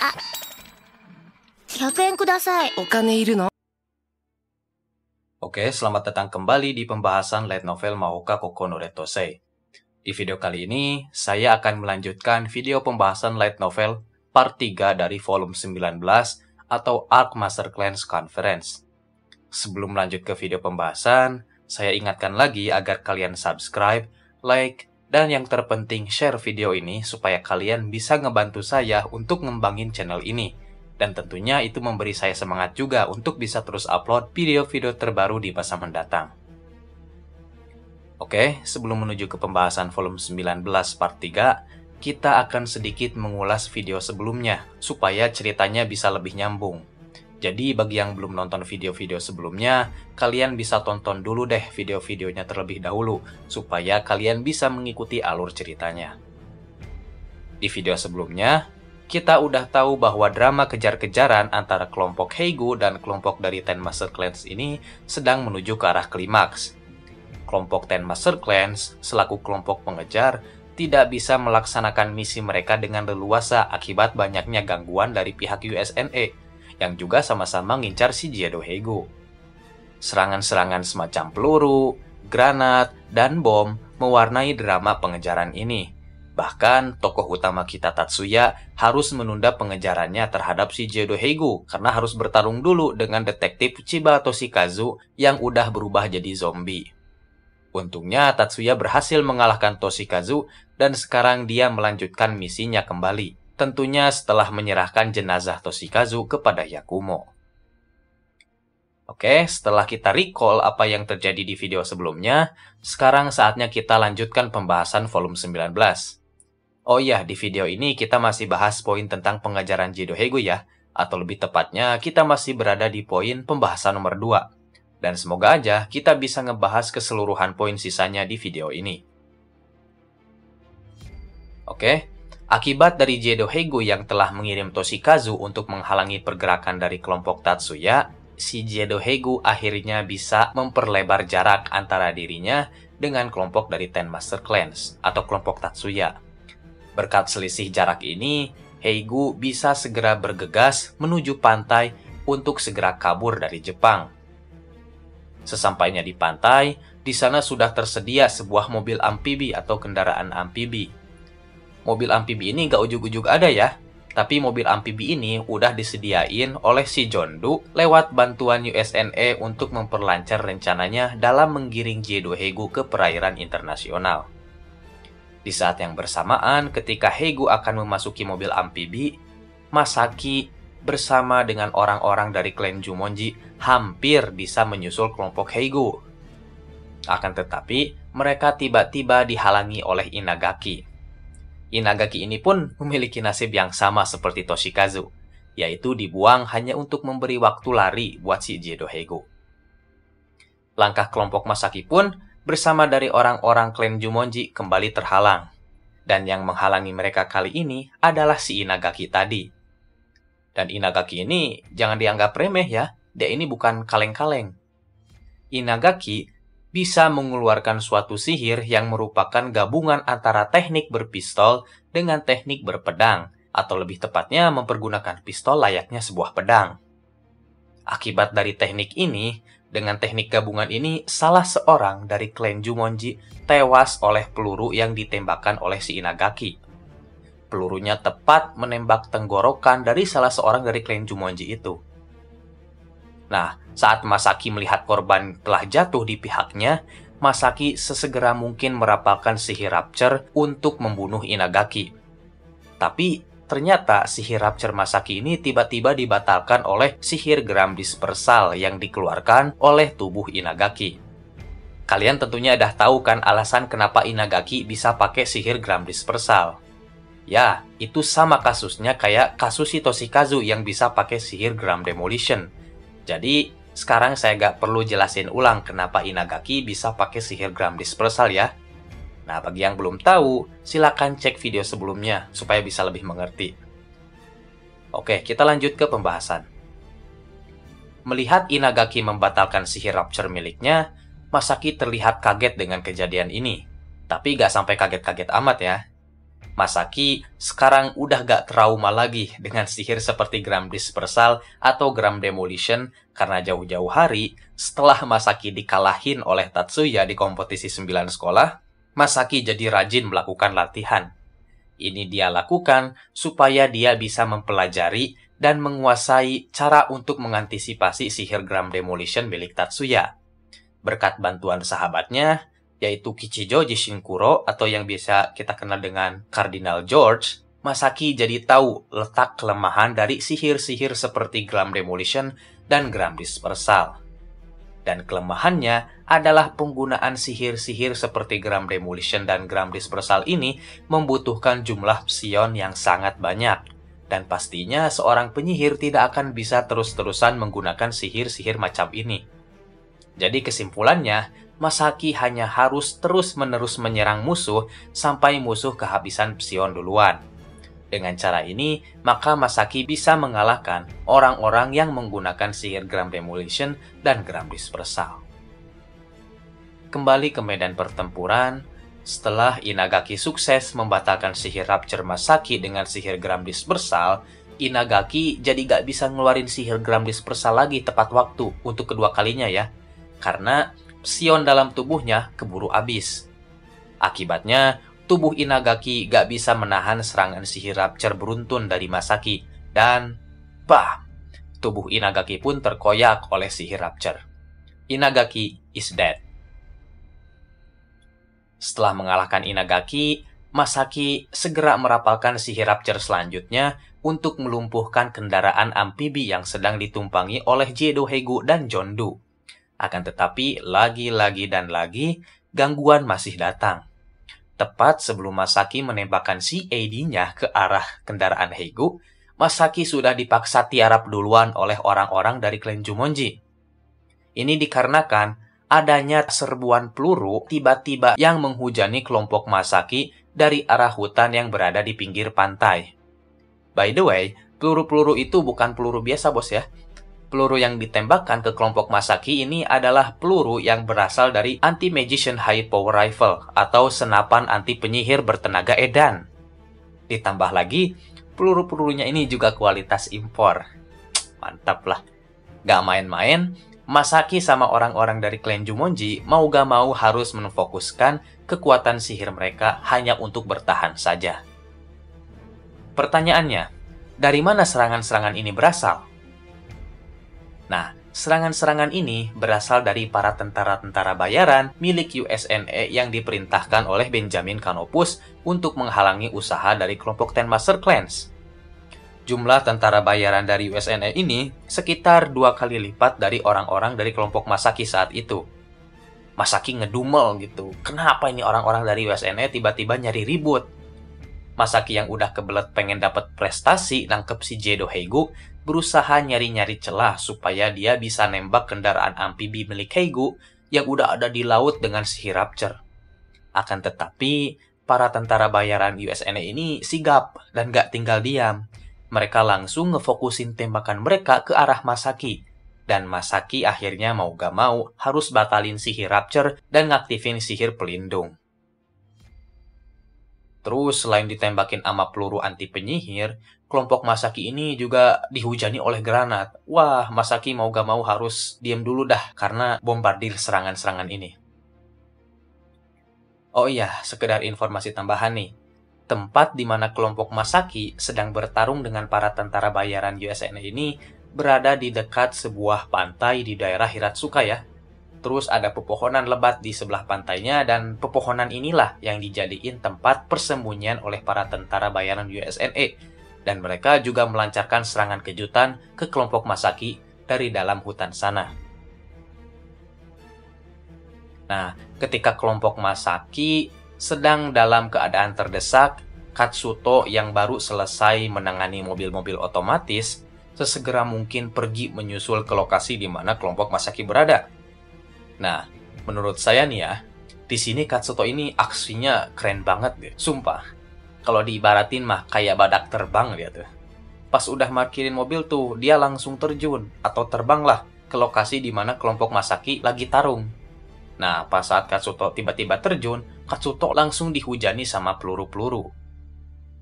100円ください。お金いるの? Oke, selamat datang kembali di pembahasan light novel Mahoka Koko no Red Tosei. Di video kali ini, saya akan melanjutkan video pembahasan light novel part 3 dari volume 19 atau Arc Master Clans Conference. Sebelum lanjut ke video pembahasan, saya ingatkan lagi agar kalian subscribe, like, dan yang terpenting share video ini supaya kalian bisa ngebantu saya untuk ngembangin channel ini. Dan tentunya itu memberi saya semangat juga untuk bisa terus upload video-video terbaru di masa mendatang. Oke, sebelum menuju ke pembahasan volume 19 part 3, kita akan sedikit mengulas video sebelumnya, supaya ceritanya bisa lebih nyambung. Jadi bagi yang belum nonton video-video sebelumnya, kalian bisa tonton dulu deh video-videonya terlebih dahulu, supaya kalian bisa mengikuti alur ceritanya. Di video sebelumnya, kita udah tahu bahwa drama kejar-kejaran antara kelompok Heigo dan kelompok dari Ten Master Clans ini sedang menuju ke arah klimaks. Kelompok Ten Master Clans, selaku kelompok pengejar, tidak bisa melaksanakan misi mereka dengan leluasa akibat banyaknya gangguan dari pihak USNE, yang juga sama-sama ngincar si Jiedo Heigo. Serangan-serangan semacam peluru, granat, dan bom mewarnai drama pengejaran ini. Bahkan, tokoh utama kita Tatsuya harus menunda pengejarannya terhadap si Jiedo Heigo karena harus bertarung dulu dengan detektif Chiba Toshikazu yang udah berubah jadi zombie. Untungnya, Tatsuya berhasil mengalahkan Toshikazu dan sekarang dia melanjutkan misinya kembali. Tentunya setelah menyerahkan jenazah Toshikazu kepada Yakumo. Oke, setelah kita recall apa yang terjadi di video sebelumnya, sekarang saatnya kita lanjutkan pembahasan volume 19. Oh iya, di video ini kita masih bahas poin tentang pengejaran Jiedo Heigo ya, atau lebih tepatnya kita masih berada di poin pembahasan nomor 2. Dan semoga aja kita bisa ngebahas keseluruhan poin sisanya di video ini. Oke, akibat dari Jiedo Heigo yang telah mengirim Toshikazu untuk menghalangi pergerakan dari kelompok Tatsuya, si Jiedo Heigo akhirnya bisa memperlebar jarak antara dirinya dengan kelompok dari Ten Master Clans atau kelompok Tatsuya. Berkat selisih jarak ini, Heigo bisa segera bergegas menuju pantai untuk segera kabur dari Jepang. Sesampainya di pantai, di sana sudah tersedia sebuah mobil amfibi atau kendaraan amfibi. Mobil amfibi ini gak ujug-ujug ada ya, tapi mobil amfibi ini udah disediain oleh si Jondu lewat bantuan USNE untuk memperlancar rencananya dalam menggiring Jiedo Heigo ke perairan internasional. Di saat yang bersamaan, ketika Heigo akan memasuki mobil amfibi, Masaki bersama dengan orang-orang dari klan Jumonji hampir bisa menyusul kelompok Heigo. Akan tetapi, mereka tiba-tiba dihalangi oleh Inagaki. Inagaki ini pun memiliki nasib yang sama seperti Toshikazu, yaitu dibuang hanya untuk memberi waktu lari buat si Jiedo Heigo. Langkah kelompok Masaki pun bersama dari orang-orang klan Jumonji kembali terhalang. Dan yang menghalangi mereka kali ini adalah si Inagaki tadi. Dan Inagaki ini jangan dianggap remeh ya, dia ini bukan kaleng-kaleng. Inagaki bisa mengeluarkan suatu sihir yang merupakan gabungan antara teknik berpistol dengan teknik berpedang, atau lebih tepatnya mempergunakan pistol layaknya sebuah pedang. Akibat dari teknik ini, dengan teknik gabungan ini, salah seorang dari klan Jumonji tewas oleh peluru yang ditembakkan oleh si Inagaki. Pelurunya tepat menembak tenggorokan dari salah seorang dari klan Jumonji itu. Nah, saat Masaki melihat korban telah jatuh di pihaknya, Masaki sesegera mungkin merapalkan sihir Rapture untuk membunuh Inagaki. Tapi ternyata sihir Rapture Masaki ini tiba-tiba dibatalkan oleh sihir geram dispersal yang dikeluarkan oleh tubuh Inagaki. Kalian tentunya udah tahu kan alasan kenapa Inagaki bisa pakai sihir geram dispersal. Ya, itu sama kasusnya kayak kasus si Toshikazu yang bisa pakai sihir geram demolition. Jadi, sekarang saya gak perlu jelasin ulang kenapa Inagaki bisa pakai sihir geram dispersal ya. Nah, bagi yang belum tahu, silakan cek video sebelumnya supaya bisa lebih mengerti. Oke, kita lanjut ke pembahasan. Melihat Inagaki membatalkan sihir Rapture miliknya, Masaki terlihat kaget dengan kejadian ini. Tapi gak sampai kaget-kaget amat ya. Masaki sekarang udah gak trauma lagi dengan sihir seperti Gram Dispersal atau Gram Demolition karena jauh-jauh hari setelah Masaki dikalahin oleh Tatsuya di kompetisi 9 sekolah, Masaki jadi rajin melakukan latihan. Ini dia lakukan supaya dia bisa mempelajari dan menguasai cara untuk mengantisipasi sihir Gram Demolition milik Tatsuya. Berkat bantuan sahabatnya, yaitu Kichijo Jishinkuro atau yang biasa kita kenal dengan Cardinal George, Masaki jadi tahu letak kelemahan dari sihir-sihir seperti Gram Demolition dan Gram Dispersal. Dan kelemahannya adalah penggunaan sihir-sihir seperti Gram Demolition dan Gram Dispersal ini membutuhkan jumlah psion yang sangat banyak. Dan pastinya seorang penyihir tidak akan bisa terus-terusan menggunakan sihir-sihir macam ini. Jadi kesimpulannya, Masaki hanya harus terus-menerus menyerang musuh sampai musuh kehabisan psion duluan. Dengan cara ini, maka Masaki bisa mengalahkan orang-orang yang menggunakan sihir Gram Demolition dan Gram Dispersal. Kembali ke medan pertempuran, setelah Inagaki sukses membatalkan sihir Rapture Masaki dengan sihir Gram Dispersal, Inagaki jadi gak bisa ngeluarin sihir Gram Dispersal lagi tepat waktu untuk kedua kalinya ya. Karena psion dalam tubuhnya keburu habis. Akibatnya, tubuh Inagaki gak bisa menahan serangan sihir Rapture beruntun dari Masaki. Dan, tubuh Inagaki pun terkoyak oleh sihir Rapture. Inagaki is dead. Setelah mengalahkan Inagaki, Masaki segera merapalkan sihir Rapture selanjutnya untuk melumpuhkan kendaraan amfibi yang sedang ditumpangi oleh Jedo Heigo dan Jondu. Akan tetapi, lagi-lagi dan lagi, gangguan masih datang. Tepat sebelum Masaki menembakkan CAD-nya ke arah kendaraan Heigo, Masaki sudah dipaksa tiarap duluan oleh orang-orang dari klan Jumonji. Ini dikarenakan adanya serbuan peluru tiba-tiba yang menghujani kelompok Masaki dari arah hutan yang berada di pinggir pantai. By the way, peluru-peluru itu bukan peluru biasa, bos ya. Peluru yang ditembakkan ke kelompok Masaki ini adalah peluru yang berasal dari Anti-Magician High Power Rifle atau senapan anti penyihir bertenaga edan. Ditambah lagi, peluru-pelurunya ini juga kualitas impor. Mantap lah. Gak main-main, Masaki sama orang-orang dari klan Jumonji mau gak mau harus memfokuskan kekuatan sihir mereka hanya untuk bertahan saja. Pertanyaannya, dari mana serangan-serangan ini berasal? Nah, serangan-serangan ini berasal dari para tentara-tentara bayaran milik USNE yang diperintahkan oleh Benjamin Kanopus untuk menghalangi usaha dari kelompok Ten Master Clans. Jumlah tentara bayaran dari USNE ini sekitar 2 kali lipat dari orang-orang dari kelompok Masaki saat itu. Masaki ngedumel gitu, kenapa ini orang-orang dari USNE tiba-tiba nyari ribut? Masaki yang udah kebelet pengen dapat prestasi nangkep si Jedo Heigo berusaha nyari-nyari celah supaya dia bisa nembak kendaraan amfibi milik Heigo yang udah ada di laut dengan sihir Rapture. Akan tetapi, para tentara bayaran USNE ini sigap dan gak tinggal diam. Mereka langsung ngefokusin tembakan mereka ke arah Masaki. Dan Masaki akhirnya mau gak mau harus batalin sihir Rapture dan ngaktifin sihir pelindung. Terus selain ditembakin sama peluru anti penyihir, kelompok Masaki ini juga dihujani oleh granat. Wah, Masaki mau gak mau harus diam dulu dah karena bombardir serangan-serangan ini. Oh iya, sekedar informasi tambahan nih. Tempat di mana kelompok Masaki sedang bertarung dengan para tentara bayaran USNE ini berada di dekat sebuah pantai di daerah Hiratsuka ya. Terus ada pepohonan lebat di sebelah pantainya dan pepohonan inilah yang dijadiin tempat persembunyian oleh para tentara bayaran USNE. Dan mereka juga melancarkan serangan kejutan ke kelompok Masaki dari dalam hutan sana. Nah, ketika kelompok Masaki sedang dalam keadaan terdesak, Katsuto yang baru selesai menangani mobil-mobil otomatis sesegera mungkin pergi menyusul ke lokasi di mana kelompok Masaki berada. Nah, menurut saya nih ya, di sini Katsuto ini aksinya keren banget deh, sumpah. Kalau diibaratin mah kayak badak terbang dia tuh. Pas udah parkirin mobil tuh, dia langsung terjun atau terbanglah ke lokasi di mana kelompok Masaki lagi tarung. Nah, pas saat Katsuto tiba-tiba terjun, Katsuto langsung dihujani sama peluru-peluru.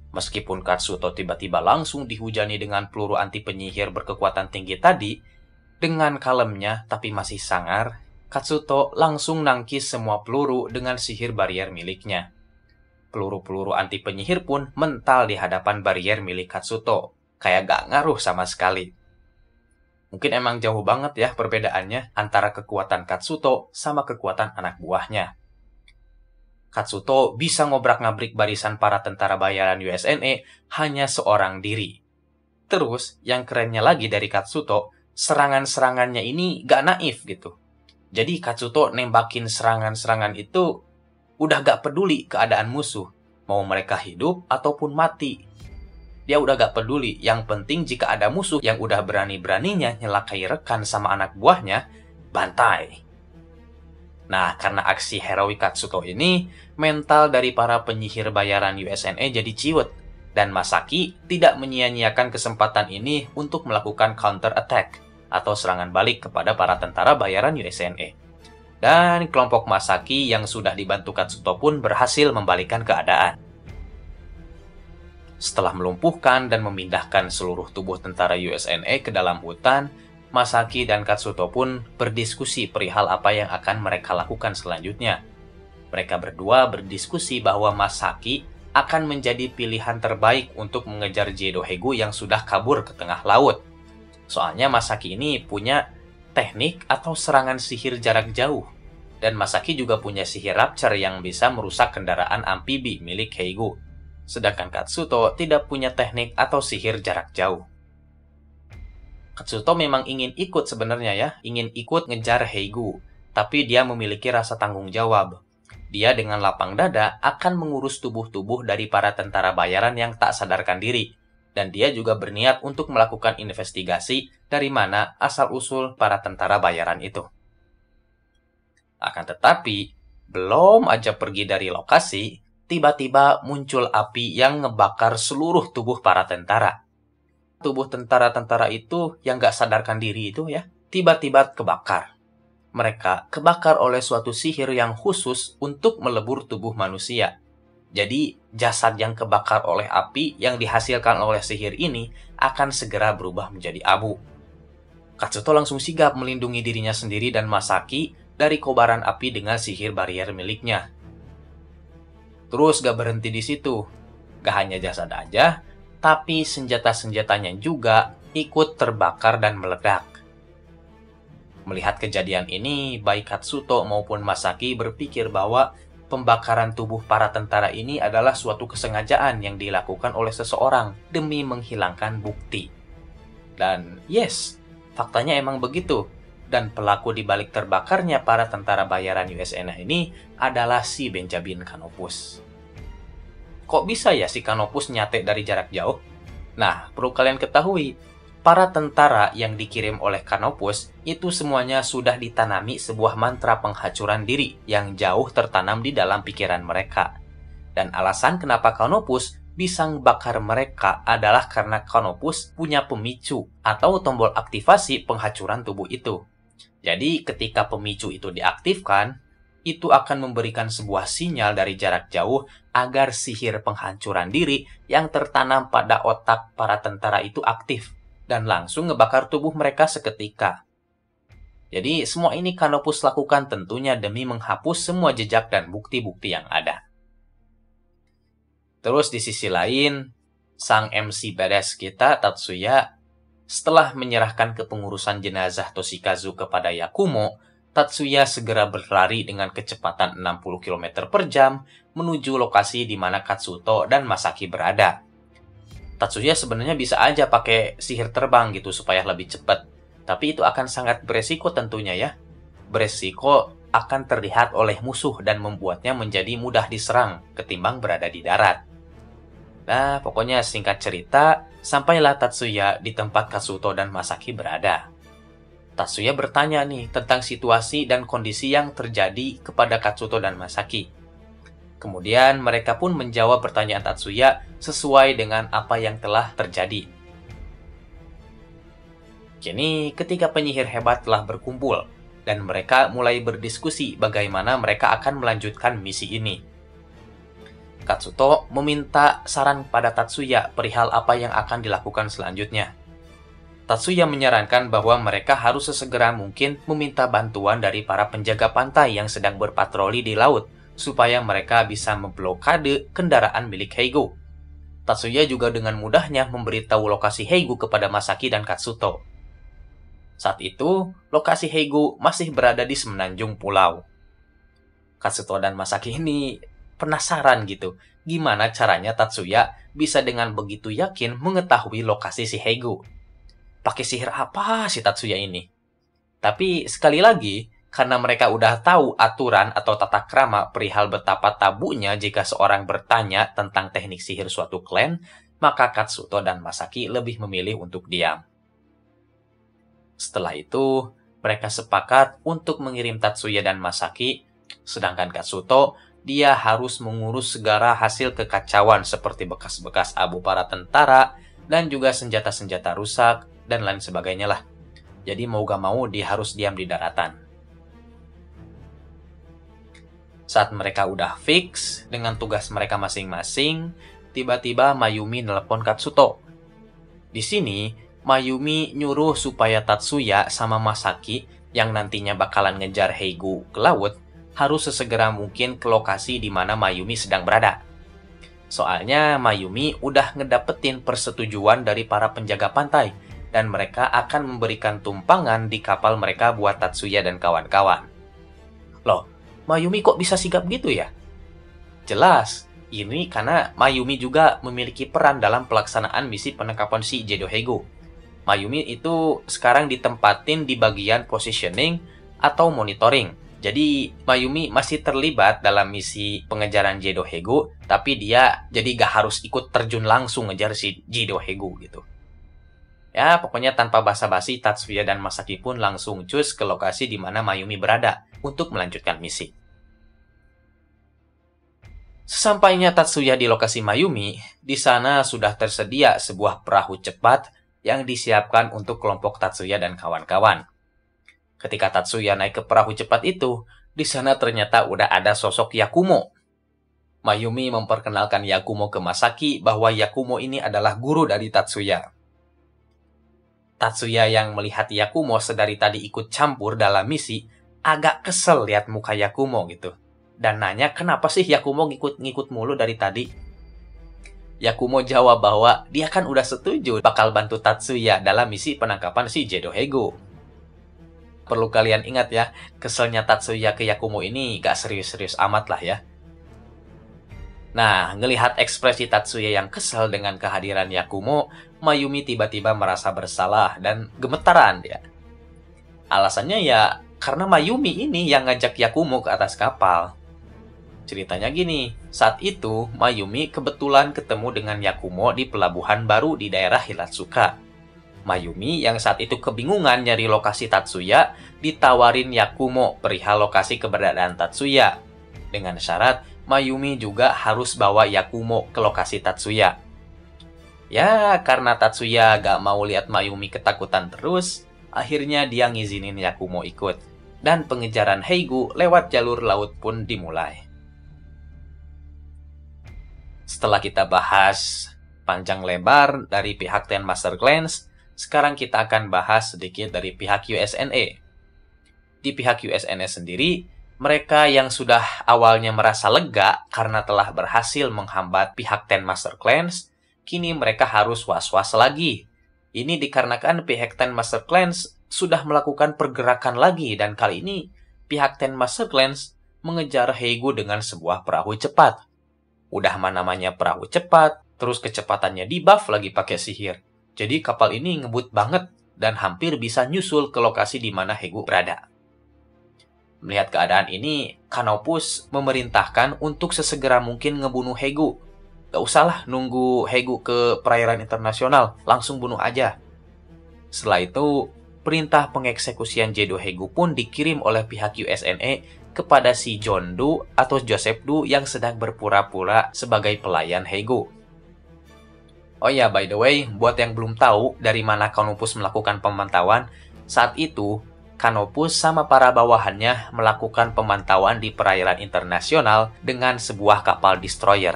Meskipun Katsuto tiba-tiba langsung dihujani dengan peluru anti penyihir berkekuatan tinggi tadi, dengan kalemnya tapi masih sangar, Katsuto langsung nangkis semua peluru dengan sihir barrier miliknya. Peluru-peluru anti penyihir pun mental di hadapan barrier milik Katsuto, kayak gak ngaruh sama sekali. Mungkin emang jauh banget ya perbedaannya antara kekuatan Katsuto sama kekuatan anak buahnya. Katsuto bisa ngobrak-ngabrik barisan para tentara bayaran USNE hanya seorang diri. Terus, yang kerennya lagi dari Katsuto, serangan-serangannya ini gak naif gitu. Jadi Katsuto nembakin serangan-serangan itu udah gak peduli keadaan musuh, mau mereka hidup ataupun mati. Dia udah gak peduli, yang penting jika ada musuh yang udah berani-beraninya nyelakai rekan sama anak buahnya, bantai. Nah, karena aksi heroik Katsuto ini, mental dari para penyihir bayaran USNE jadi ciut, dan Masaki tidak menyia-nyiakan kesempatan ini untuk melakukan counter attack atau serangan balik kepada para tentara bayaran USNE. Dan kelompok Masaki yang sudah dibantu Katsuto pun berhasil membalikkan keadaan. Setelah melumpuhkan dan memindahkan seluruh tubuh tentara USNE ke dalam hutan, Masaki dan Katsuto pun berdiskusi perihal apa yang akan mereka lakukan selanjutnya. Mereka berdua berdiskusi bahwa Masaki akan menjadi pilihan terbaik untuk mengejar Jedohegu yang sudah kabur ke tengah laut. Soalnya Masaki ini punya teknik atau serangan sihir jarak jauh. Dan Masaki juga punya sihir Rapture yang bisa merusak kendaraan amfibi milik Heigo. Sedangkan Katsuto tidak punya teknik atau sihir jarak jauh. Katsuto memang ingin ikut sebenarnya ya, ingin ikut ngejar Heigo, tapi dia memiliki rasa tanggung jawab. Dia dengan lapang dada akan mengurus tubuh-tubuh dari para tentara bayaran yang tak sadarkan diri, dan dia juga berniat untuk melakukan investigasi dari mana asal-usul para tentara bayaran itu. Akan tetapi, belum aja pergi dari lokasi, tiba-tiba muncul api yang ngebakar seluruh tubuh para tentara. Tubuh tentara-tentara itu yang gak sadarkan diri itu ya, tiba-tiba kebakar. Mereka kebakar oleh suatu sihir yang khusus untuk melebur tubuh manusia. Jadi, jasad yang kebakar oleh api yang dihasilkan oleh sihir ini akan segera berubah menjadi abu. Katsuto langsung sigap melindungi dirinya sendiri dan Masaki dari kobaran api dengan sihir barrier miliknya. Terus gak berhenti di situ. Gak hanya jasad aja, tapi senjata-senjatanya juga ikut terbakar dan meledak. Melihat kejadian ini, baik Katsuto maupun Masaki berpikir bahwa pembakaran tubuh para tentara ini adalah suatu kesengajaan yang dilakukan oleh seseorang demi menghilangkan bukti. Dan yes, faktanya emang begitu. Dan pelaku di balik terbakarnya para tentara bayaran USNA ini adalah si Benjamin Kanopus. Kok bisa ya si Kanopus nyate dari jarak jauh? Nah, perlu kalian ketahui, para tentara yang dikirim oleh Kanopus itu semuanya sudah ditanami sebuah mantra penghancuran diri yang jauh tertanam di dalam pikiran mereka. Dan alasan kenapa Kanopus bisa ngebakar mereka adalah karena Kanopus punya pemicu atau tombol aktivasi penghancuran tubuh itu. Jadi ketika pemicu itu diaktifkan, itu akan memberikan sebuah sinyal dari jarak jauh agar sihir penghancuran diri yang tertanam pada otak para tentara itu aktif dan langsung ngebakar tubuh mereka seketika. Jadi semua ini Kanopus lakukan tentunya demi menghapus semua jejak dan bukti-bukti yang ada. Terus di sisi lain, sang MC badass kita Tatsuya setelah menyerahkan kepengurusan jenazah Toshikazu kepada Yakumo, Tatsuya segera berlari dengan kecepatan 60 km per jam menuju lokasi di mana Katsuto dan Masaki berada. Tatsuya sebenarnya bisa aja pakai sihir terbang gitu supaya lebih cepat, tapi itu akan sangat beresiko tentunya ya. Beresiko akan terlihat oleh musuh dan membuatnya menjadi mudah diserang ketimbang berada di darat. Nah, pokoknya singkat cerita, sampailah Tatsuya di tempat Katsuto dan Masaki berada. Tatsuya bertanya nih tentang situasi dan kondisi yang terjadi kepada Katsuto dan Masaki. Kemudian mereka pun menjawab pertanyaan Tatsuya sesuai dengan apa yang telah terjadi. Kini ketika penyihir hebat telah berkumpul dan mereka mulai berdiskusi bagaimana mereka akan melanjutkan misi ini. Katsuto meminta saran pada Tatsuya perihal apa yang akan dilakukan selanjutnya. Tatsuya menyarankan bahwa mereka harus sesegera mungkin meminta bantuan dari para penjaga pantai yang sedang berpatroli di laut, supaya mereka bisa memblokade kendaraan milik Heigo. Tatsuya juga dengan mudahnya memberitahu lokasi Heigo kepada Masaki dan Katsuto. Saat itu, lokasi Heigo masih berada di semenanjung pulau. Katsuto dan Masaki ini penasaran gitu, gimana caranya Tatsuya bisa dengan begitu yakin mengetahui lokasi si Heigo. Pakai sihir apa si Tatsuya ini? Tapi sekali lagi, karena mereka udah tahu aturan atau tata krama perihal betapa tabunya jika seorang bertanya tentang teknik sihir suatu klan, maka Katsuto dan Masaki lebih memilih untuk diam. Setelah itu, mereka sepakat untuk mengirim Tatsuya dan Masaki, sedangkan Katsuto, dia harus mengurus segala hasil kekacauan seperti bekas-bekas abu para tentara dan juga senjata-senjata rusak dan lain sebagainya lah. Jadi mau gak mau dia harus diam di daratan. Saat mereka udah fix dengan tugas mereka masing-masing, tiba-tiba Mayumi nelpon Katsuto. Di sini, Mayumi nyuruh supaya Tatsuya sama Masaki yang nantinya bakalan ngejar Heigo ke laut harus sesegera mungkin ke lokasi di mana Mayumi sedang berada. Soalnya Mayumi udah ngedapetin persetujuan dari para penjaga pantai dan mereka akan memberikan tumpangan di kapal mereka buat Tatsuya dan kawan-kawan. Loh, Mayumi kok bisa sigap gitu ya? Jelas, ini karena Mayumi juga memiliki peran dalam pelaksanaan misi penangkapan si Jedo Heigo. Mayumi itu sekarang ditempatin di bagian positioning atau monitoring. Jadi Mayumi masih terlibat dalam misi pengejaran Jedo Heigo, tapi dia jadi gak harus ikut terjun langsung ngejar si Jedo Heigo gitu. Ya, pokoknya tanpa basa-basi, Tatsuya dan Masaki pun langsung cus ke lokasi di mana Mayumi berada untuk melanjutkan misi. Sesampainya Tatsuya di lokasi Mayumi, di sana sudah tersedia sebuah perahu cepat yang disiapkan untuk kelompok Tatsuya dan kawan-kawan. Ketika Tatsuya naik ke perahu cepat itu, di sana ternyata udah ada sosok Yakumo. Mayumi memperkenalkan Yakumo ke Masaki bahwa Yakumo ini adalah guru dari Tatsuya. Tatsuya yang melihat Yakumo sedari tadi ikut campur dalam misi, agak kesel lihat muka Yakumo gitu. Dan nanya kenapa sih Yakumo ngikut-ngikut mulu dari tadi. Yakumo jawab bahwa dia kan udah setuju bakal bantu Tatsuya dalam misi penangkapan si Jedo Heigo. Perlu kalian ingat ya, keselnya Tatsuya ke Yakumo ini gak serius-serius amat lah ya. Nah, ngelihat ekspresi Tatsuya yang kesel dengan kehadiran Yakumo, Mayumi tiba-tiba merasa bersalah dan gemetaran dia. Alasannya ya, karena Mayumi ini yang ngajak Yakumo ke atas kapal. Ceritanya gini, saat itu Mayumi kebetulan ketemu dengan Yakumo di pelabuhan baru di daerah Hiratsuka. Mayumi yang saat itu kebingungan nyari lokasi Tatsuya, ditawarin Yakumo perihal lokasi keberadaan Tatsuya. Dengan syarat, Mayumi juga harus bawa Yakumo ke lokasi Tatsuya. Ya, karena Tatsuya gak mau lihat Mayumi ketakutan terus, akhirnya dia ngizinin Yakumo ikut. Dan pengejaran Heigo lewat jalur laut pun dimulai. Setelah kita bahas panjang lebar dari pihak Ten Master Clans, sekarang kita akan bahas sedikit dari pihak USNA. Di pihak USNA sendiri, mereka yang sudah awalnya merasa lega karena telah berhasil menghambat pihak Ten Master Clans, kini mereka harus was-was lagi. Ini dikarenakan pihak Ten Master Clans sudah melakukan pergerakan lagi dan kali ini pihak Ten Master Clans mengejar Heigo dengan sebuah perahu cepat. Udah namanya perahu cepat, terus kecepatannya di-buff lagi pakai sihir. Jadi kapal ini ngebut banget dan hampir bisa nyusul ke lokasi di mana Heigo berada. Melihat keadaan ini, Canopus memerintahkan untuk sesegera mungkin ngebunuh Heigo. Gak usahlah nunggu Heigo ke perairan internasional, langsung bunuh aja. Setelah itu, perintah pengeksekusian Jedo Heigo pun dikirim oleh pihak USNA kepada si John Doe atau Joseph Doe yang sedang berpura-pura sebagai pelayan Heigo. Oh ya, by the way, buat yang belum tahu dari mana Canopus melakukan pemantauan, saat itu Canopus sama para bawahannya melakukan pemantauan di perairan internasional dengan sebuah kapal destroyer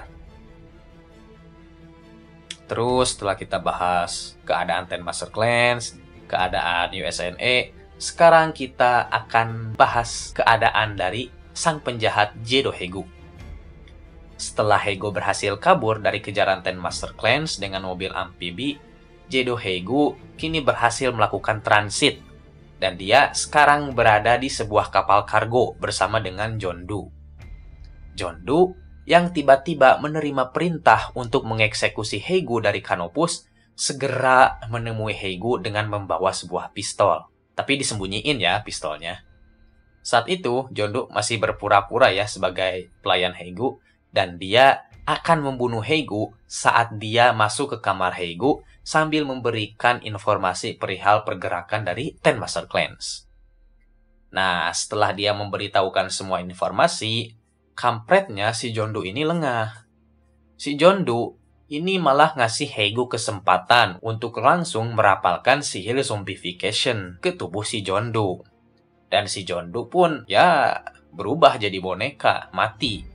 Terus setelah kita bahas keadaan Ten Master Clans, keadaan USNE, sekarang kita akan bahas keadaan dari sang penjahat Jedo Hegu. Setelah Hego berhasil kabur dari kejaran Ten Master Clans dengan mobil amfibi, Jedo Hegu kini berhasil melakukan transit dan dia sekarang berada di sebuah kapal kargo bersama dengan Jondu. Jondu yang tiba-tiba menerima perintah untuk mengeksekusi Hegu dari Canopus segera menemui Hegu dengan membawa sebuah pistol. Tapi disembunyiin ya pistolnya. Saat itu Jondu masih berpura-pura ya sebagai pelayan Hegu dan dia akan membunuh Hegu saat dia masuk ke kamar Hegu sambil memberikan informasi perihal pergerakan dari Ten Master Clans. Nah, setelah dia memberitahukan semua informasi, kampretnya si Jondu ini lengah. Si Jondu ini malah ngasih Hegu kesempatan untuk langsung merapalkan sihir zombification ke tubuh si Jondu. Dan si Jondu pun ya berubah jadi boneka, mati.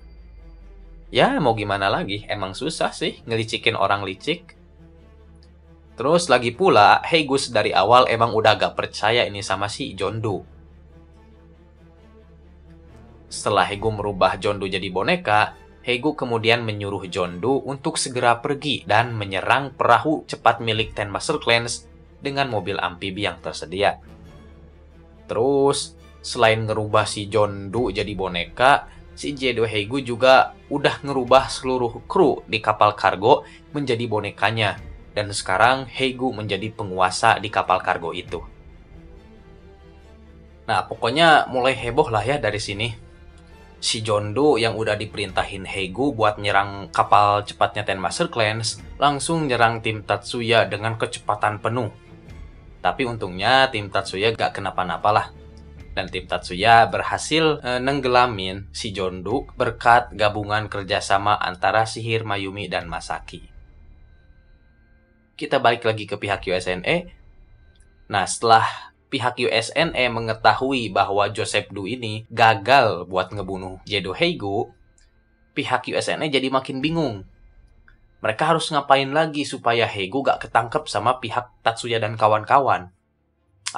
Ya mau gimana lagi, emang susah sih ngelicikin orang licik. Terus lagi pula, Hegus dari awal emang udah gak percaya ini sama si Jondu. Setelah Hegu merubah Jondu jadi boneka, Hegu kemudian menyuruh Jondu untuk segera pergi dan menyerang perahu cepat milik Ten Master Clans dengan mobil amfibi yang tersedia. Terus, selain ngerubah si Jondu jadi boneka, si Jedo Hegu juga udah ngerubah seluruh kru di kapal kargo menjadi bonekanya. Dan sekarang Hegu menjadi penguasa di kapal kargo itu. Nah, pokoknya mulai heboh lah ya dari sini. Si Jondu yang udah diperintahin Hegu buat nyerang kapal cepatnya Ten Master Clans, langsung nyerang tim Tatsuya dengan kecepatan penuh. Tapi untungnya tim Tatsuya gak kenapa-napa lah. Dan tim Tatsuya berhasil nenggelamin si Jondu berkat gabungan kerjasama antara sihir Mayumi dan Masaki. Kita balik lagi ke pihak USNE. Nah, setelah pihak USNE mengetahui bahwa Joseph Du ini gagal buat ngebunuh Jedo Hegu, pihak USNE jadi makin bingung. Mereka harus ngapain lagi supaya Hegu gak ketangkep sama pihak Tatsuya dan kawan-kawan.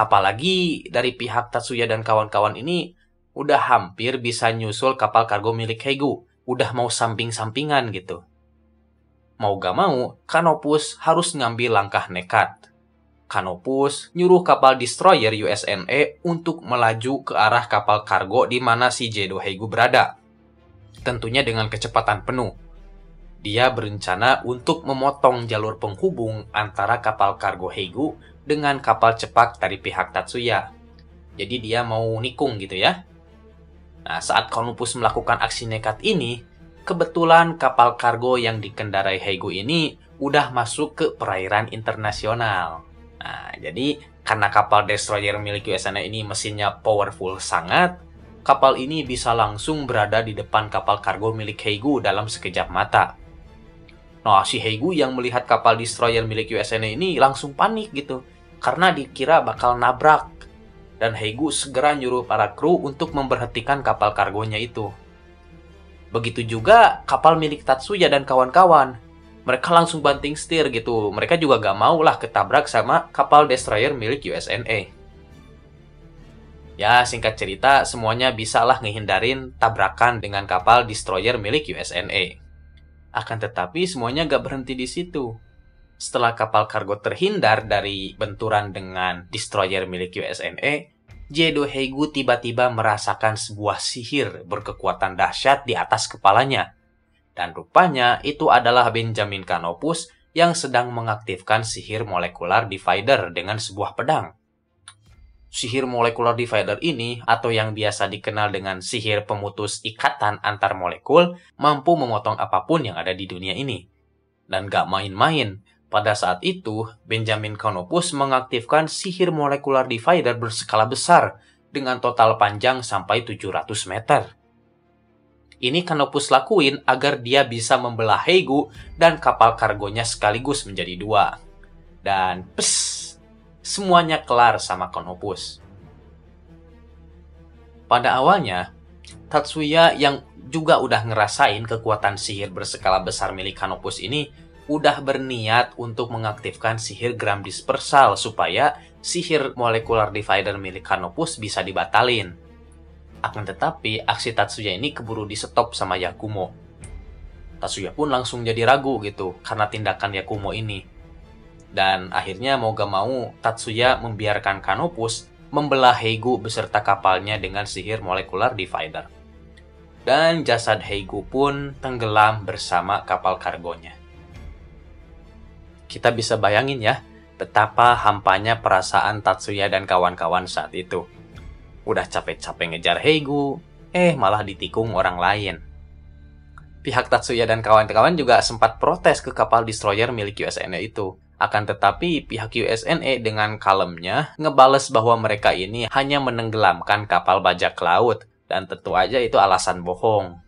Apalagi dari pihak Tatsuya dan kawan-kawan ini udah hampir bisa nyusul kapal kargo milik Hegu. Udah mau samping-sampingan gitu. Mau gak mau, Canopus harus ngambil langkah nekat. Canopus nyuruh kapal destroyer USNE untuk melaju ke arah kapal kargo di mana si Jedo Hegu berada. Tentunya dengan kecepatan penuh. Dia berencana untuk memotong jalur penghubung antara kapal kargo Hegu dengan kapal cepat dari pihak Tatsuya. Jadi dia mau nikung gitu ya. Nah, saat Canopus melakukan aksi nekat ini, kebetulan kapal kargo yang dikendarai Hegu ini udah masuk ke perairan internasional. Nah, jadi karena kapal destroyer milik USNE ini mesinnya powerful sangat, kapal ini bisa langsung berada di depan kapal kargo milik Hegu dalam sekejap mata. Nah, si Hegu yang melihat kapal destroyer milik USNE ini langsung panik gitu, karena dikira bakal nabrak. Dan Hegu segera nyuruh para kru untuk memberhentikan kapal kargonya itu. Begitu juga kapal milik Tatsuya dan kawan-kawan. Mereka langsung banting setir gitu. Mereka juga gak mau lah ketabrak sama kapal destroyer milik USNE. Ya, singkat cerita, semuanya bisa lah ngehindarin tabrakan dengan kapal destroyer milik USNE. Akan tetapi semuanya gak berhenti di situ. Setelah kapal kargo terhindar dari benturan dengan destroyer milik USNE, Jedo Hegu tiba-tiba merasakan sebuah sihir berkekuatan dahsyat di atas kepalanya. Dan rupanya itu adalah Benjamin Canopus yang sedang mengaktifkan sihir molekular divider dengan sebuah pedang. Sihir molekular divider ini, atau yang biasa dikenal dengan sihir pemutus ikatan antar molekul, mampu memotong apapun yang ada di dunia ini. Dan gak main-main. Pada saat itu, Benjamin Canopus mengaktifkan sihir molekular divider berskala besar dengan total panjang sampai 700 meter. Ini Canopus lakuin agar dia bisa membelah Hegu dan kapal kargonya sekaligus menjadi dua. Dan semuanya kelar sama Canopus. Pada awalnya, Tatsuya yang juga udah ngerasain kekuatan sihir berskala besar milik Canopus ini udah berniat untuk mengaktifkan sihir Gram Dispersal supaya sihir Molecular Divider milik Canopus bisa dibatalin. Akan tetapi, aksi Tatsuya ini keburu di-stop sama Yakumo. Tatsuya pun langsung jadi ragu gitu karena tindakan Yakumo ini. Dan akhirnya mau gak mau, Tatsuya membiarkan Canopus membelah Heigo beserta kapalnya dengan sihir Molecular Divider. Dan jasad Heigo pun tenggelam bersama kapal kargonya. Kita bisa bayangin ya, betapa hampanya perasaan Tatsuya dan kawan-kawan saat itu. Udah capek-capek ngejar Heigo, malah ditikung orang lain. Pihak Tatsuya dan kawan-kawan juga sempat protes ke kapal destroyer milik USNE itu. Akan tetapi, pihak USNE dengan kalemnya ngebales bahwa mereka ini hanya menenggelamkan kapal bajak laut. Dan tentu aja itu alasan bohong.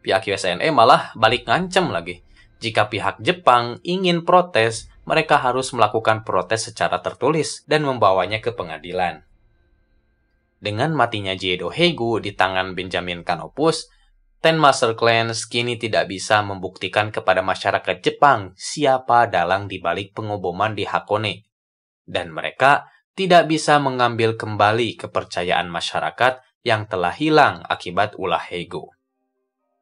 Pihak USNE malah balik ngancem lagi. Jika pihak Jepang ingin protes, mereka harus melakukan protes secara tertulis dan membawanya ke pengadilan. Dengan matinya Jedo Heigo di tangan Benjamin Canopus, Ten Master Clans kini tidak bisa membuktikan kepada masyarakat Jepang siapa dalang di balik pengoboman di Hakone. Dan mereka tidak bisa mengambil kembali kepercayaan masyarakat yang telah hilang akibat ulah Heigo.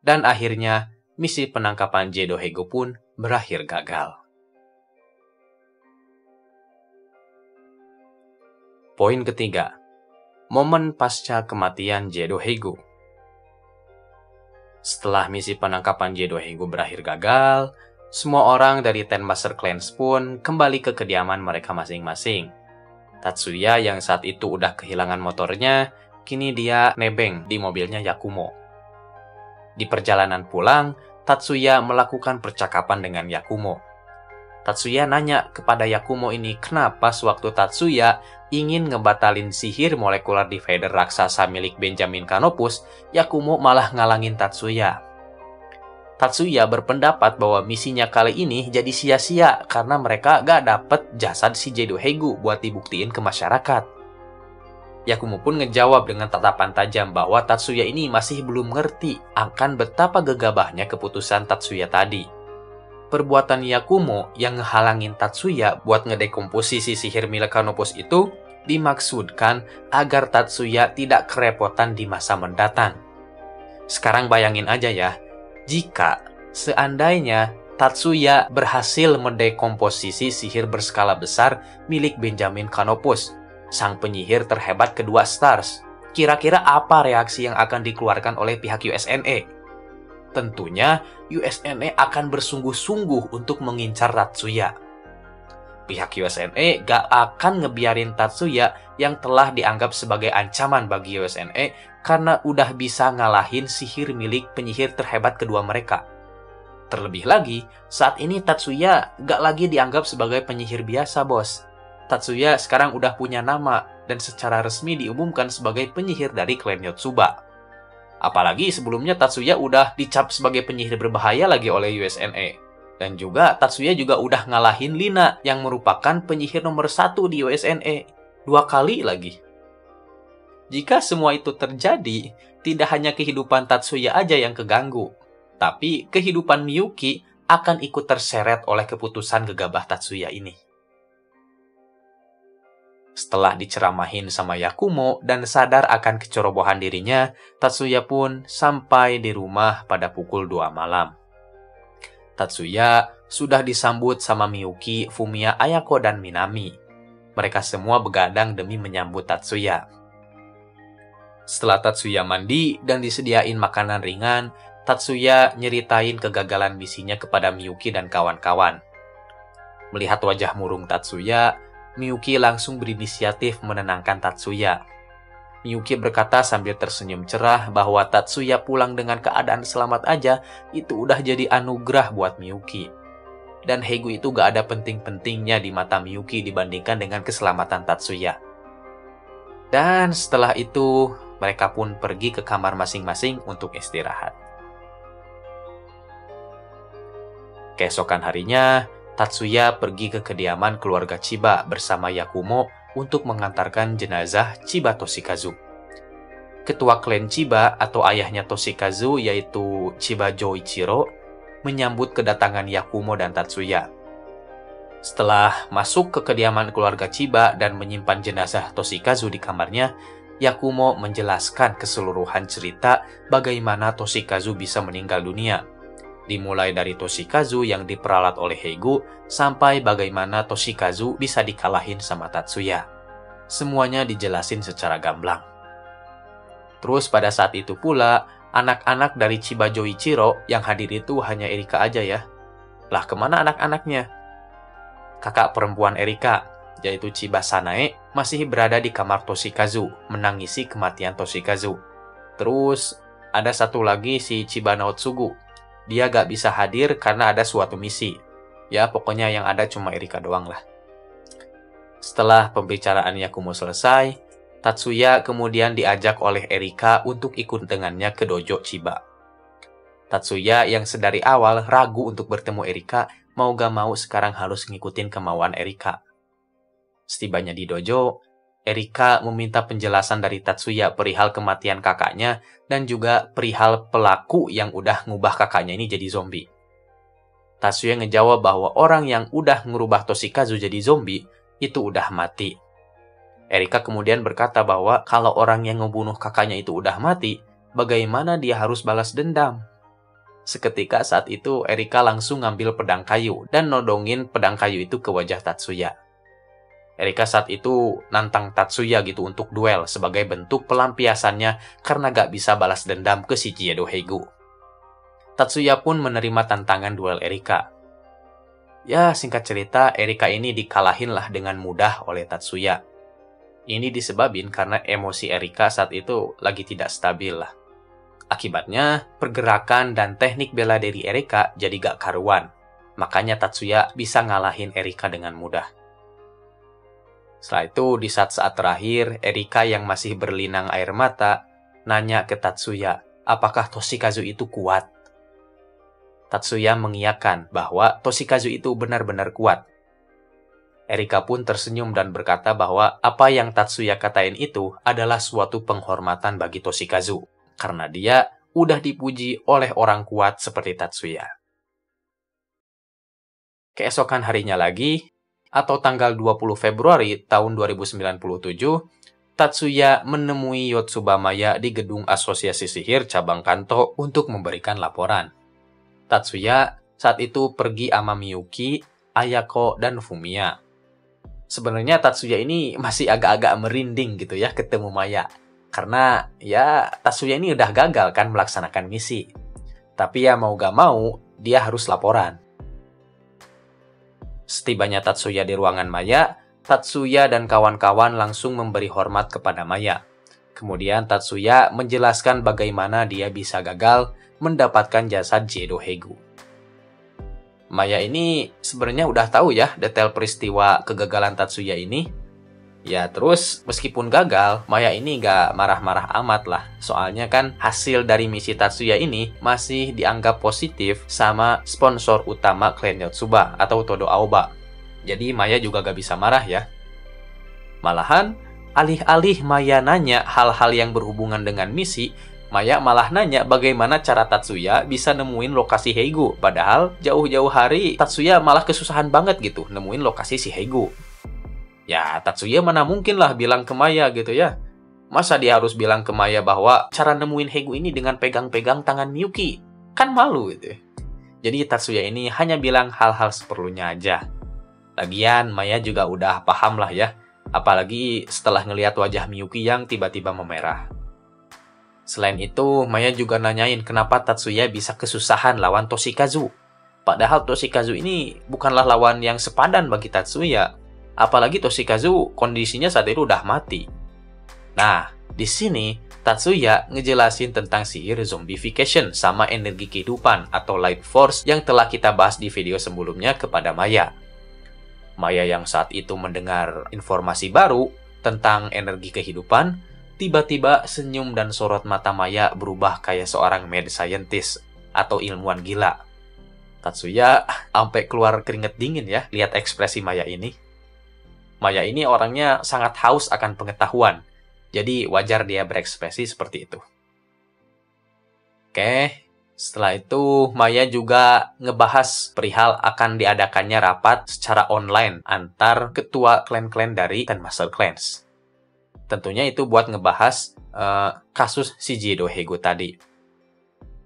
Dan akhirnya, misi penangkapan Jedo Heigo pun berakhir gagal. Poin ketiga, momen pasca kematian Jedo Heigo. Setelah misi penangkapan Jedo Heigo berakhir gagal, semua orang dari Ten Master Clans pun kembali ke kediaman mereka masing-masing. Tatsuya yang saat itu udah kehilangan motornya, kini dia nebeng di mobilnya Yakumo. Di perjalanan pulang, Tatsuya melakukan percakapan dengan Yakumo. Tatsuya nanya kepada Yakumo ini kenapa sewaktu Tatsuya ingin ngebatalin sihir Molecular Divider raksasa milik Benjamin Canopus, Yakumo malah ngalangin Tatsuya. Tatsuya berpendapat bahwa misinya kali ini jadi sia-sia karena mereka gak dapet jasad si Jedo Heigo buat dibuktiin ke masyarakat. Yakumo pun ngejawab dengan tatapan tajam bahwa Tatsuya ini masih belum ngerti akan betapa gegabahnya keputusan Tatsuya tadi. Perbuatan Yakumo yang ngehalangin Tatsuya buat ngedekomposisi sihir milik Canopus itu dimaksudkan agar Tatsuya tidak kerepotan di masa mendatang. Sekarang bayangin aja ya, jika seandainya Tatsuya berhasil mendekomposisi sihir berskala besar milik Benjamin Canopus, sang penyihir terhebat kedua Stars, kira-kira apa reaksi yang akan dikeluarkan oleh pihak USNE? Tentunya, USNE akan bersungguh-sungguh untuk mengincar Tatsuya. Pihak USNE gak akan ngebiarin Tatsuya yang telah dianggap sebagai ancaman bagi USNE karena udah bisa ngalahin sihir milik penyihir terhebat kedua mereka. Terlebih lagi, saat ini Tatsuya gak lagi dianggap sebagai penyihir biasa, bos. Tatsuya sekarang udah punya nama dan secara resmi diumumkan sebagai penyihir dari klan Yotsuba. Apalagi sebelumnya Tatsuya udah dicap sebagai penyihir berbahaya lagi oleh USNE. Dan juga Tatsuya juga udah ngalahin Lina yang merupakan penyihir nomor 1 di USNE. 2 kali lagi. Jika semua itu terjadi, tidak hanya kehidupan Tatsuya aja yang keganggu, tapi kehidupan Miyuki akan ikut terseret oleh keputusan gegabah Tatsuya ini. Setelah diceramahin sama Yakumo dan sadar akan kecerobohan dirinya, Tatsuya pun sampai di rumah pada pukul 2 malam. Tatsuya sudah disambut sama Miyuki, Fumiya, Ayako, dan Minami. Mereka semua begadang demi menyambut Tatsuya. Setelah Tatsuya mandi dan disediain makanan ringan, Tatsuya nyeritain kegagalan misinya kepada Miyuki dan kawan-kawan. Melihat wajah murung Tatsuya, Miyuki langsung berinisiatif menenangkan Tatsuya. Miyuki berkata sambil tersenyum cerah bahwa Tatsuya pulang dengan keadaan selamat aja itu udah jadi anugerah buat Miyuki. Dan Heigo itu gak ada penting-pentingnya di mata Miyuki dibandingkan dengan keselamatan Tatsuya. Dan setelah itu, mereka pun pergi ke kamar masing-masing untuk istirahat. Keesokan harinya, Tatsuya pergi ke kediaman keluarga Chiba bersama Yakumo untuk mengantarkan jenazah Chiba Toshikazu. Ketua klan Chiba atau ayahnya Toshikazu yaitu Chiba Joichiro menyambut kedatangan Yakumo dan Tatsuya. Setelah masuk ke kediaman keluarga Chiba dan menyimpan jenazah Toshikazu di kamarnya, Yakumo menjelaskan keseluruhan cerita bagaimana Toshikazu bisa meninggal dunia. Dimulai dari Toshikazu yang diperalat oleh Heigo, sampai bagaimana Toshikazu bisa dikalahin sama Tatsuya. Semuanya dijelasin secara gamblang. Terus pada saat itu pula, anak-anak dari Chiba Joichiro yang hadir itu hanya Erika aja ya. Lah kemana anak-anaknya? Kakak perempuan Erika, yaitu Chiba Sanae, masih berada di kamar Toshikazu, menangisi kematian Toshikazu. Terus, ada satu lagi si Chiba Naotsugu. Dia gak bisa hadir karena ada suatu misi. Ya, pokoknya yang ada cuma Erika doang lah. Setelah pembicaraan Yakumo selesai, Tatsuya kemudian diajak oleh Erika untuk ikut dengannya ke dojo Chiba. Tatsuya yang sedari awal ragu untuk bertemu Erika, mau gak mau sekarang harus ngikutin kemauan Erika. Setibanya di dojo, Erika meminta penjelasan dari Tatsuya perihal kematian kakaknya dan juga perihal pelaku yang udah ngubah kakaknya ini jadi zombie. Tatsuya ngejawab bahwa orang yang udah ngerubah Toshikazu jadi zombie itu udah mati. Erika kemudian berkata bahwa kalau orang yang ngebunuh kakaknya itu udah mati, bagaimana dia harus balas dendam? Seketika saat itu, Erika langsung ngambil pedang kayu dan nodongin pedang kayu itu ke wajah Tatsuya. Erika saat itu nantang Tatsuya gitu untuk duel sebagai bentuk pelampiasannya karena gak bisa balas dendam ke si Jiedo Heigo. Tatsuya pun menerima tantangan duel Erika. Ya, singkat cerita, Erika ini dikalahin lah dengan mudah oleh Tatsuya. Ini disebabin karena emosi Erika saat itu lagi tidak stabil lah. Akibatnya, pergerakan dan teknik bela diri Erika jadi gak karuan. Makanya Tatsuya bisa ngalahin Erika dengan mudah. Setelah itu, di saat-saat terakhir, Erika yang masih berlinang air mata, nanya ke Tatsuya, apakah Toshikazu itu kuat? Tatsuya mengiyakan bahwa Toshikazu itu benar-benar kuat. Erika pun tersenyum dan berkata bahwa apa yang Tatsuya katain itu adalah suatu penghormatan bagi Toshikazu. Karena dia udah dipuji oleh orang kuat seperti Tatsuya. Keesokan harinya lagi, atau tanggal 20 Februari tahun 2097, Tatsuya menemui Yotsubamaya di gedung Asosiasi Sihir Cabang Kanto untuk memberikan laporan. Tatsuya saat itu pergi sama Miyuki, Ayako, dan Fumiya. Sebenarnya Tatsuya ini masih agak-agak merinding gitu ya ketemu Maya. Karena ya Tatsuya ini udah gagal kan melaksanakan misi. Tapi ya mau gak mau, dia harus laporan. Setibanya Tatsuya di ruangan Maya, Tatsuya dan kawan-kawan langsung memberi hormat kepada Maya. Kemudian Tatsuya menjelaskan bagaimana dia bisa gagal mendapatkan jasad Jiedo Heigo. Maya ini sebenarnya udah tahu ya detail peristiwa kegagalan Tatsuya ini. Ya terus meskipun gagal, Maya ini gak marah-marah amat lah. Soalnya kan hasil dari misi Tatsuya ini masih dianggap positif sama sponsor utama klan Yotsuba atau Todo Aoba. Jadi Maya juga gak bisa marah ya. Malahan, alih-alih Maya nanya hal-hal yang berhubungan dengan misi, Maya malah nanya bagaimana cara Tatsuya bisa nemuin lokasi Heigo. Padahal jauh-jauh hari Tatsuya malah kesusahan banget gitu nemuin lokasi si Heigo. Ya, Tatsuya mana mungkin lah bilang ke Maya gitu ya. Masa dia harus bilang ke Maya bahwa cara nemuin Heigo ini dengan pegang-pegang tangan Miyuki? Kan malu gitu. Jadi Tatsuya ini hanya bilang hal-hal seperlunya aja. Lagian Maya juga udah paham lah ya. Apalagi setelah ngelihat wajah Miyuki yang tiba-tiba memerah. Selain itu, Maya juga nanyain kenapa Tatsuya bisa kesusahan lawan Toshikazu. Padahal Toshikazu ini bukanlah lawan yang sepadan bagi Tatsuya. Apalagi Toshikazu kondisinya saat itu udah mati. Nah, di sini Tatsuya ngejelasin tentang sihir zombification sama energi kehidupan atau life force yang telah kita bahas di video sebelumnya kepada Maya. Maya yang saat itu mendengar informasi baru tentang energi kehidupan, tiba-tiba senyum dan sorot mata Maya berubah kayak seorang mad scientist atau ilmuwan gila. Tatsuya sampai keluar keringet dingin ya lihat ekspresi Maya ini. Maya ini orangnya sangat haus akan pengetahuan, jadi wajar dia berekspresi seperti itu. Oke, Setelah itu, Maya juga ngebahas perihal akan diadakannya rapat secara online antar ketua klan-klan dari Ten Master Clans. Tentunya itu buat ngebahas kasus si Jedo Heigo tadi.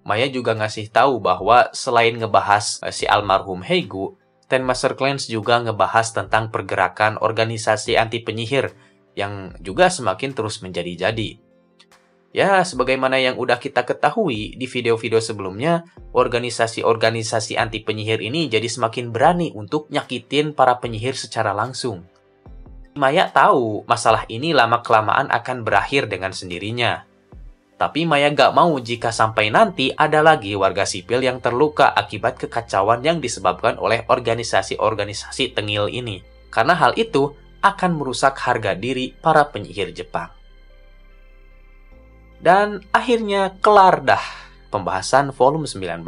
Maya juga ngasih tahu bahwa selain ngebahas si almarhum Heigo, Ten Master Clans juga ngebahas tentang pergerakan organisasi anti penyihir yang juga semakin terus menjadi-jadi. Ya, sebagaimana yang udah kita ketahui di video-video sebelumnya, organisasi-organisasi anti penyihir ini jadi semakin berani untuk nyakitin para penyihir secara langsung. Maya tahu masalah ini lama-kelamaan akan berakhir dengan sendirinya. Tapi Maya gak mau jika sampai nanti ada lagi warga sipil yang terluka akibat kekacauan yang disebabkan oleh organisasi-organisasi tengil ini. Karena hal itu akan merusak harga diri para penyihir Jepang. Dan akhirnya kelar dah pembahasan volume 19.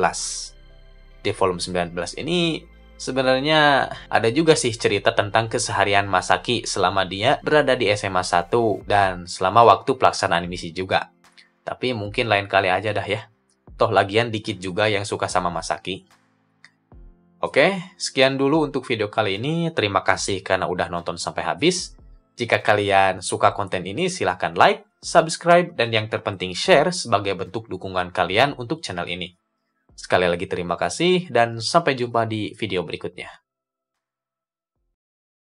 Di volume 19 ini sebenarnya ada juga sih cerita tentang keseharian Masaki selama dia berada di SMA 1 dan selama waktu pelaksanaan misi juga. Tapi mungkin lain kali aja dah ya. Toh lagian dikit juga yang suka sama Masaki. Oke, sekian dulu untuk video kali ini. Terima kasih karena udah nonton sampai habis. Jika kalian suka konten ini, silahkan like, subscribe, dan yang terpenting share sebagai bentuk dukungan kalian untuk channel ini. Sekali lagi terima kasih, dan sampai jumpa di video berikutnya.